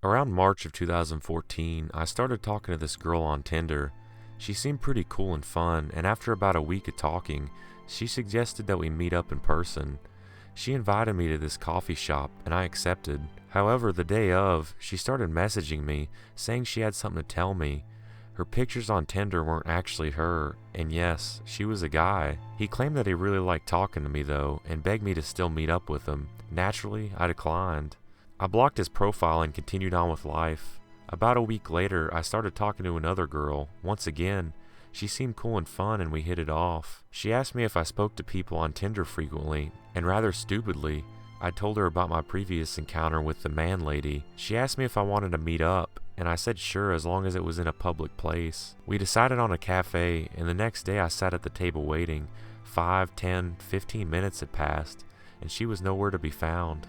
Around March of 2014, I started talking to this girl on Tinder. She seemed pretty cool and fun, and after about a week of talking, she suggested that we meet up in person. She invited me to this coffee shop, and I accepted. However, the day of, she started messaging me, saying she had something to tell me. Her pictures on Tinder weren't actually her, and yes, she was a guy. He claimed that he really liked talking to me though, and begged me to still meet up with him. Naturally, I declined. I blocked his profile and continued on with life. About a week later, I started talking to another girl. Once again, she seemed cool and fun and we hit it off. She asked me if I spoke to people on Tinder frequently, and rather stupidly, I told her about my previous encounter with the man lady. She asked me if I wanted to meet up, and I said sure as long as it was in a public place. We decided on a cafe, and the next day I sat at the table waiting. 5, 10, 15 minutes had passed, and she was nowhere to be found.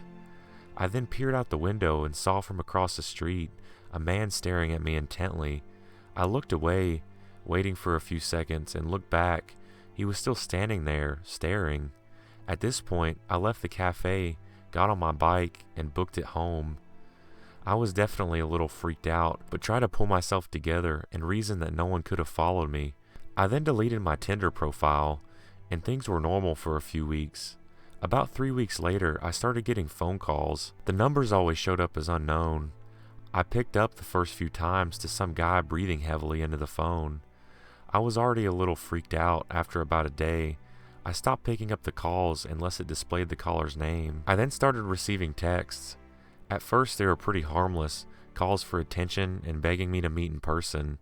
I then peered out the window and saw from across the street a man staring at me intently. I looked away, waiting for a few seconds, and looked back. He was still standing there, staring. At this point, I left the cafe, got on my bike, and booked it home. I was definitely a little freaked out, but tried to pull myself together and reasoned that no one could have followed me. I then deleted my Tinder profile, and things were normal for a few weeks. About 3 weeks later, I started getting phone calls. The numbers always showed up as unknown. I picked up the first few times to some guy breathing heavily into the phone. I was already a little freaked out after about a day. I stopped picking up the calls unless it displayed the caller's name. I then started receiving texts. At first they were pretty harmless, calls for attention and begging me to meet in person.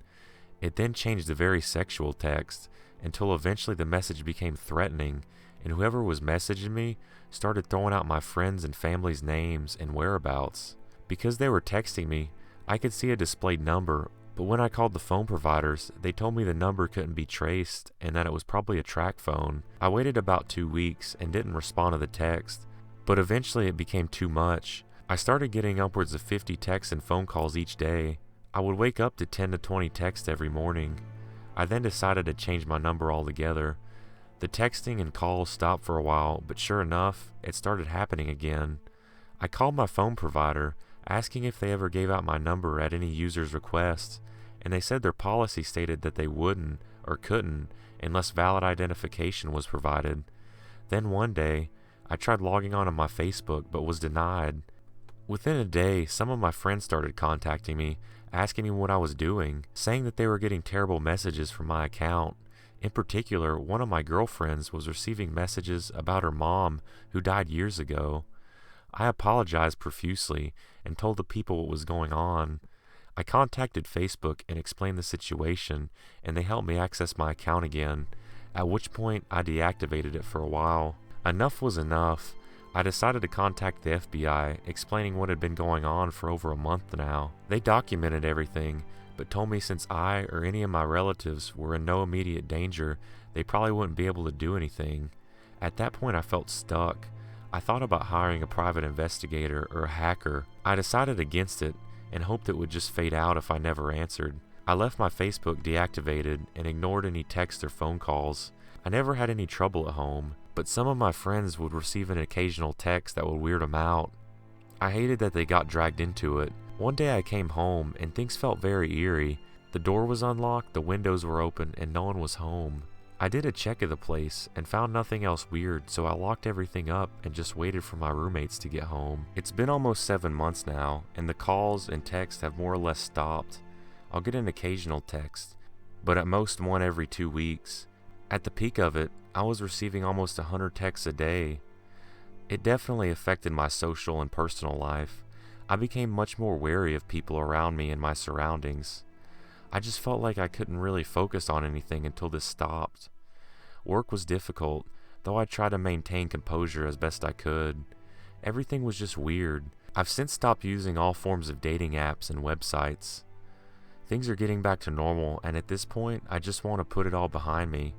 It then changed to very sexual text, until eventually the message became threatening, and whoever was messaging me started throwing out my friends' and family's names and whereabouts. Because they were texting me, I could see a displayed number, but when I called the phone providers, they told me the number couldn't be traced and that it was probably a track phone. I waited about 2 weeks and didn't respond to the text, but eventually it became too much. I started getting upwards of 50 texts and phone calls each day. I would wake up to 10 to 20 texts every morning. I then decided to change my number altogether. The texting and calls stopped for a while, but sure enough, it started happening again. I called my phone provider, asking if they ever gave out my number at any user's request, and they said their policy stated that they wouldn't or couldn't unless valid identification was provided. Then one day, I tried logging onto my Facebook but was denied. Within a day, some of my friends started contacting me, asking me what I was doing, saying that they were getting terrible messages from my account. In particular, one of my girlfriends was receiving messages about her mom who died years ago. I apologized profusely and told the people what was going on. I contacted Facebook and explained the situation, and they helped me access my account again, at which point I deactivated it for a while. Enough was enough. I decided to contact the FBI, explaining what had been going on for over a month now. They documented everything, but told me since I or any of my relatives were in no immediate danger, they probably wouldn't be able to do anything. At that point, I felt stuck. I thought about hiring a private investigator or a hacker. I decided against it and hoped it would just fade out if I never answered. I left my Facebook deactivated and ignored any texts or phone calls. I never had any trouble at home, but some of my friends would receive an occasional text that would weird them out. I hated that they got dragged into it. One day I came home and things felt very eerie. The door was unlocked, the windows were open, and no one was home. I did a check of the place and found nothing else weird, so I locked everything up and just waited for my roommates to get home. It's been almost 7 months now, and the calls and texts have more or less stopped. I'll get an occasional text, but at most one every 2 weeks. At the peak of it, I was receiving almost 100 texts a day. It definitely affected my social and personal life. I became much more wary of people around me and my surroundings. I just felt like I couldn't really focus on anything until this stopped. Work was difficult, though I tried to maintain composure as best I could. Everything was just weird. I've since stopped using all forms of dating apps and websites. Things are getting back to normal, and at this point, I just want to put it all behind me.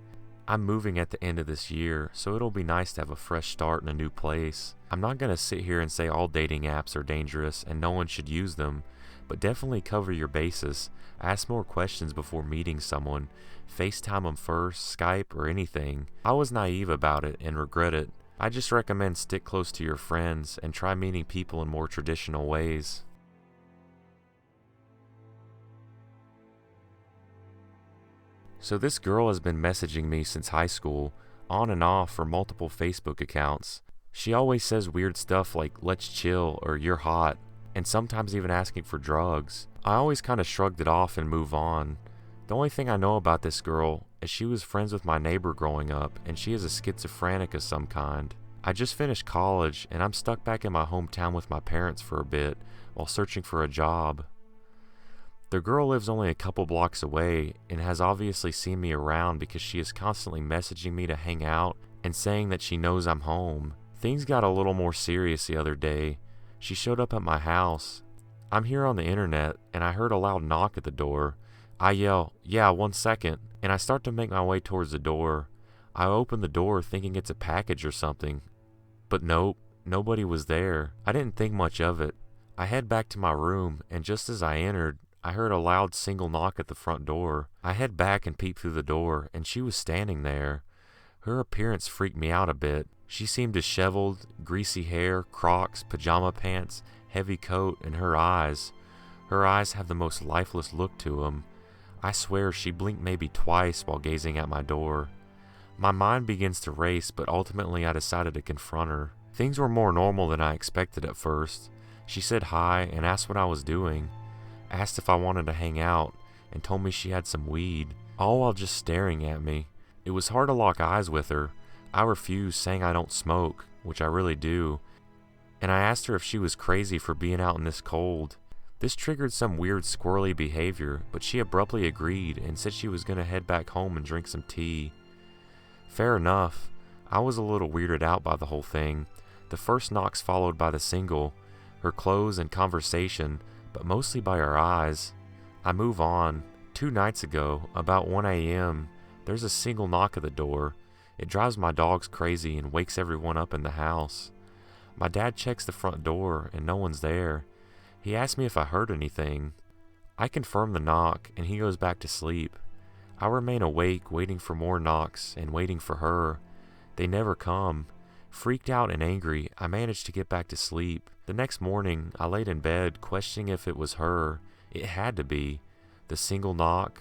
I'm moving at the end of this year, so it'll be nice to have a fresh start in a new place. I'm not going to sit here and say all dating apps are dangerous and no one should use them, but definitely cover your bases. Ask more questions before meeting someone. FaceTime them first, Skype, or anything. I was naive about it and regret it. I just recommend stick close to your friends and try meeting people in more traditional ways. So this girl has been messaging me since high school, on and off for multiple Facebook accounts. She always says weird stuff like "let's chill" or "you're hot," and sometimes even asking for drugs. I always kind of shrugged it off and move on. The only thing I know about this girl is she was friends with my neighbor growing up, and she is a schizophrenic of some kind. I just finished college, and I'm stuck back in my hometown with my parents for a bit while searching for a job. The girl lives only a couple blocks away and has obviously seen me around because she is constantly messaging me to hang out and saying that she knows I'm home. Things got a little more serious the other day. She showed up at my house. I'm here on the internet, and I heard a loud knock at the door. I yell, "Yeah, 1 second," and I start to make my way towards the door. I open the door thinking it's a package or something, but nope, nobody was there. I didn't think much of it. I head back to my room, and just as I entered, I heard a loud single knock at the front door. I head back and peep through the door, and she was standing there. Her appearance freaked me out a bit. She seemed disheveled, greasy hair, Crocs, pajama pants, heavy coat, and her eyes. Her eyes have the most lifeless look to them. I swear she blinked maybe twice while gazing at my door. My mind begins to race, but ultimately I decided to confront her. Things were more normal than I expected at first. She said hi and asked what I was doing, asked if I wanted to hang out, and told me she had some weed, all while just staring at me. It was hard to lock eyes with her. I refused, saying I don't smoke, which I really do, and I asked her if she was crazy for being out in this cold. This triggered some weird squirrely behavior, but she abruptly agreed and said she was going to head back home and drink some tea. Fair enough. I was a little weirded out by the whole thing. The first knocks followed by the single, her clothes and conversation, but mostly by her eyes. I move on. 2 nights ago, about 1 a.m., there's a single knock at the door. It drives my dogs crazy and wakes everyone up in the house. My dad checks the front door and no one's there. He asks me if I heard anything. I confirm the knock and he goes back to sleep. I remain awake, waiting for more knocks and waiting for her. They never come. Freaked out and angry, I managed to get back to sleep. The next morning, I laid in bed, questioning if it was her. It had to be. The single knock.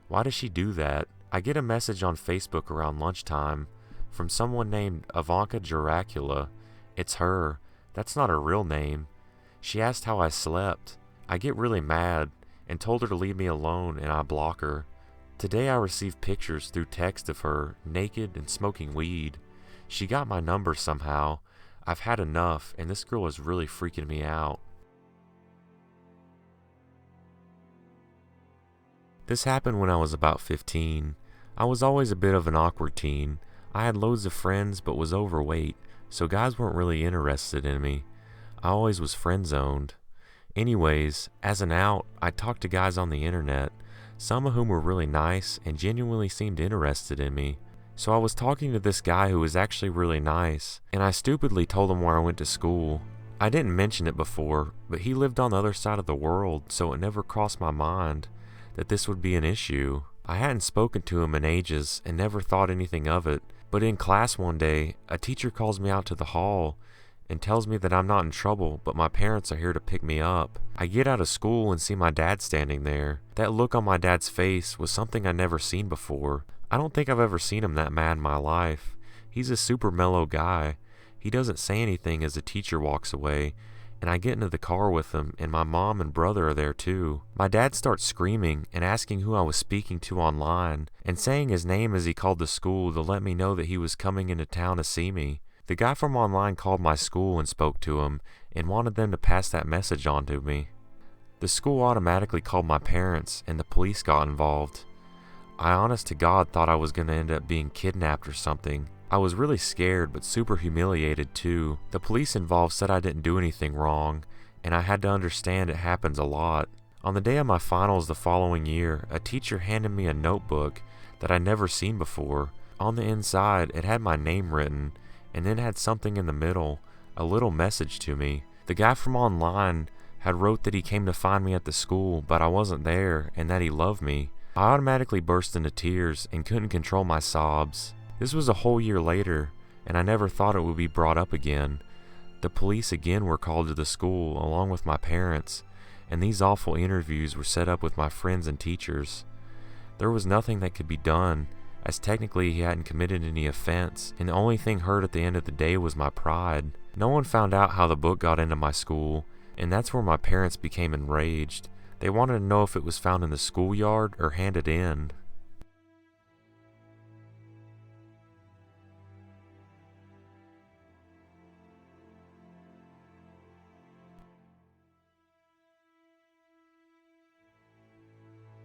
Why does she do that? I get a message on Facebook around lunchtime from someone named Ivanka Dracula. It's her. That's not her real name. She asked how I slept. I get really mad and told her to leave me alone, and I block her. Today I received pictures through text of her, naked and smoking weed. She got my number somehow. I've had enough, and this girl is really freaking me out. This happened when I was about 15. I was always a bit of an awkward teen. I had loads of friends but was overweight, so guys weren't really interested in me. I always was friend-zoned. Anyways, as an out, I talked to guys on the internet, some of whom were really nice and genuinely seemed interested in me. So I was talking to this guy who was actually really nice, and I stupidly told him where I went to school. I didn't mention it before, but he lived on the other side of the world, so it never crossed my mind that this would be an issue. I hadn't spoken to him in ages and never thought anything of it, but in class one day, a teacher calls me out to the hall and tells me that I'm not in trouble, but my parents are here to pick me up. I get out of school and see my dad standing there. That look on my dad's face was something I'd never seen before. I don't think I've ever seen him that mad in my life. He's a super mellow guy. He doesn't say anything as the teacher walks away, and I get into the car with him, and my mom and brother are there too. My dad starts screaming and asking who I was speaking to online, and saying his name as he called the school to let me know that he was coming into town to see me. The guy from online called my school and spoke to him, and wanted them to pass that message on to me. The school automatically called my parents, and the police got involved. I honest to God thought I was going to end up being kidnapped or something. I was really scared but super humiliated too. The police involved said I didn't do anything wrong, and I had to understand it happens a lot. On the day of my finals the following year, a teacher handed me a notebook that I'd never seen before. On the inside, it had my name written, and then had something in the middle, a little message to me. The guy from online had wrote that he came to find me at the school, but I wasn't there, and that he loved me. I automatically burst into tears and couldn't control my sobs. This was a whole year later, and I never thought it would be brought up again. The police again were called to the school along with my parents, and these awful interviews were set up with my friends and teachers. There was nothing that could be done, as technically he hadn't committed any offense, and the only thing hurt at the end of the day was my pride. No one found out how the book got into my school, and that's where my parents became enraged. They wanted to know if it was found in the schoolyard or handed in.